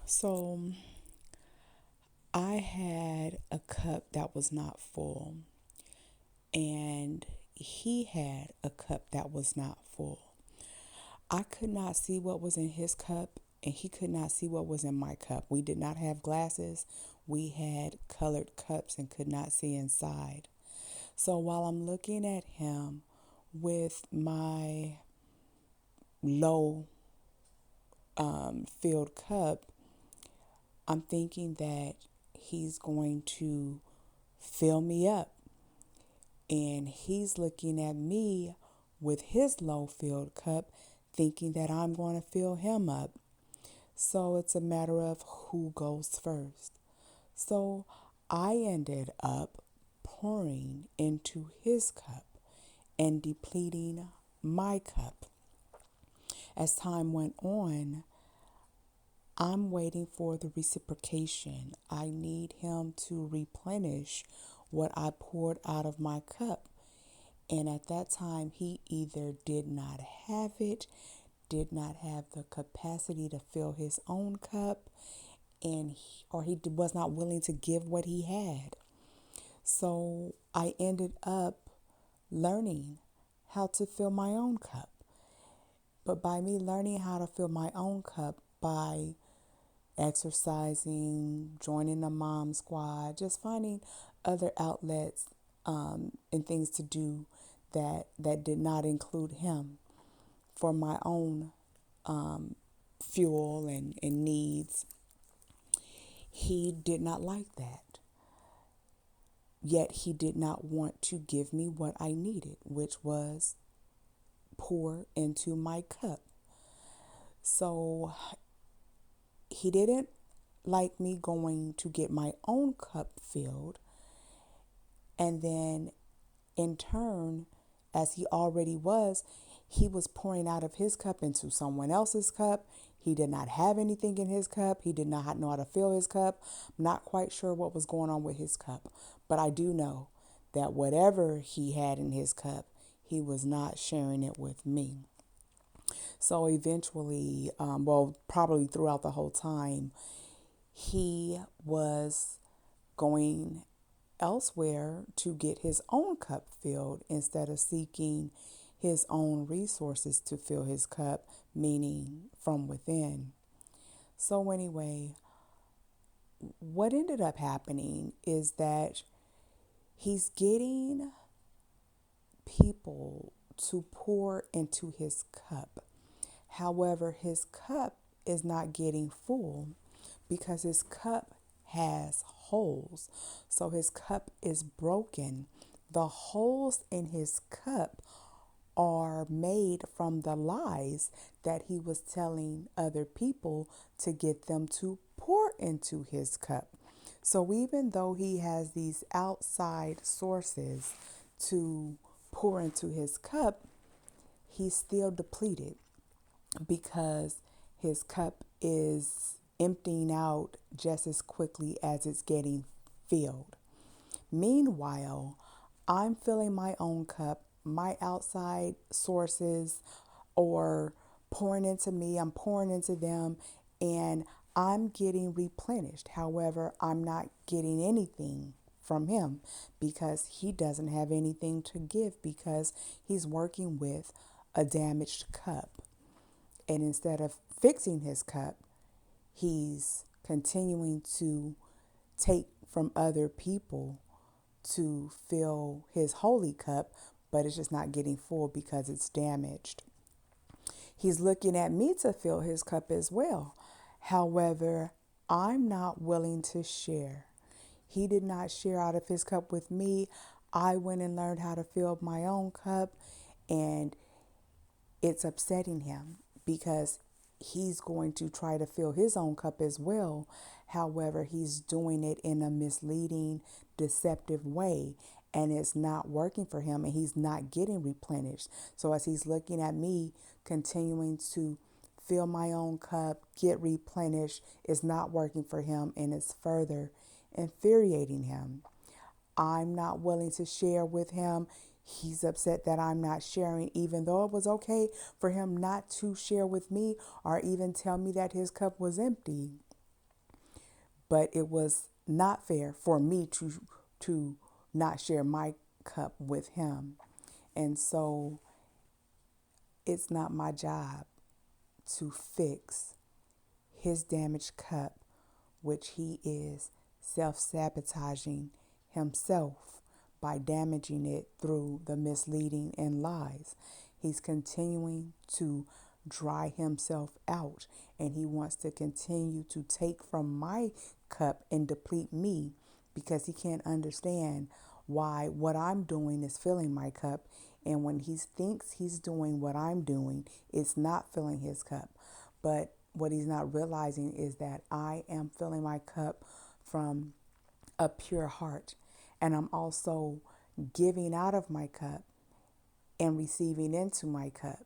So I had a cup that was not full, and he had a cup that was not full. I could not see what was in his cup, and he could not see what was in my cup. We did not have glasses, we had colored cups and could not see inside. So while I'm looking at him with my low filled cup, I'm thinking that he's going to fill me up. And he's looking at me with his low filled cup, thinking that I'm going to fill him up. So it's a matter of who goes first. So I ended up pouring into his cup and depleting my cup. As time went on, I'm waiting for the reciprocation. I need him to replenish what I poured out of my cup. And at that time, he either did not have it, did not have the capacity to fill his own cup, or he was not willing to give what he had. So I ended up learning how to fill my own cup. But by me learning how to fill my own cup by exercising, joining the mom squad, just finding other outlets and things to do that did not include him for my own fuel and needs. He did not like that. Yet he did not want to give me what I needed, which was pour into my cup. So he didn't like me going to get my own cup filled. And then in turn, as he already was, he was pouring out of his cup into someone else's cup. He did not have anything in his cup. He did not know how to fill his cup. I'm not quite sure what was going on with his cup. But I do know that whatever he had in his cup, he was not sharing it with me. So eventually, probably throughout the whole time, he was going elsewhere to get his own cup filled instead of seeking his own resources to fill his cup, meaning from within. So, anyway, what ended up happening is that he's getting people to pour into his cup. However, his cup is not getting full because his cup has holes. So his cup is broken. The holes in his cup are made from the lies that he was telling other people to get them to pour into his cup. So even though he has these outside sources to pour into his cup, he's still depleted because his cup is emptying out just as quickly as it's getting filled. Meanwhile, I'm filling my own cup, my outside sources or pouring into me, I'm pouring into them, and I'm getting replenished. However, I'm not getting anything from him because he doesn't have anything to give because he's working with a damaged cup. And instead of fixing his cup, he's continuing to take from other people to fill his holy cup, but it's just not getting full because it's damaged. He's looking at me to fill his cup as well. However, I'm not willing to share. He did not share out of his cup with me. I went and learned how to fill my own cup, and it's upsetting him because he's going to try to fill his own cup as well. However, he's doing it in a misleading, deceptive way, and it's not working for him, and he's not getting replenished. So as he's looking at me continuing to fill my own cup, get replenished, it's not working for him, and it's further infuriating him. I'm not willing to share with him. He's upset that I'm not sharing, even though it was okay for him not to share with me or even tell me that his cup was empty. But it was not fair for me to not share my cup with him. And so it's not my job to fix his damaged cup, which he is self-sabotaging himself by damaging it through the misleading and lies. He's continuing to dry himself out, and he wants to continue to take from my cup and deplete me because he can't understand why what I'm doing is filling my cup, and when he thinks he's doing what I'm doing, it's not filling his cup. But what he's not realizing is that I am filling my cup from a pure heart, and I'm also giving out of my cup and receiving into my cup.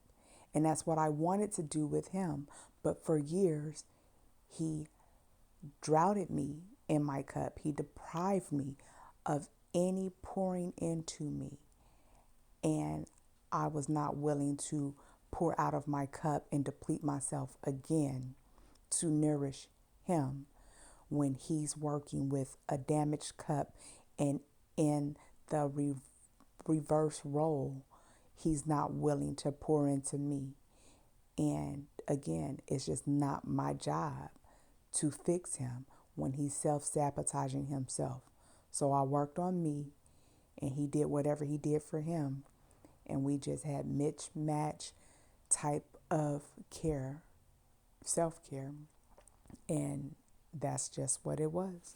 And that's what I wanted to do with him. But for years, he drowning me in my cup. He deprived me of any pouring into me. And I was not willing to pour out of my cup and deplete myself again to nourish him when he's working with a damaged cup, and in the reverse role, he's not willing to pour into me. And again, it's just not my job to fix him when he's self-sabotaging himself. So I worked on me, and he did whatever he did for him. And we just had mismatch type of care, self-care. And that's just what it was.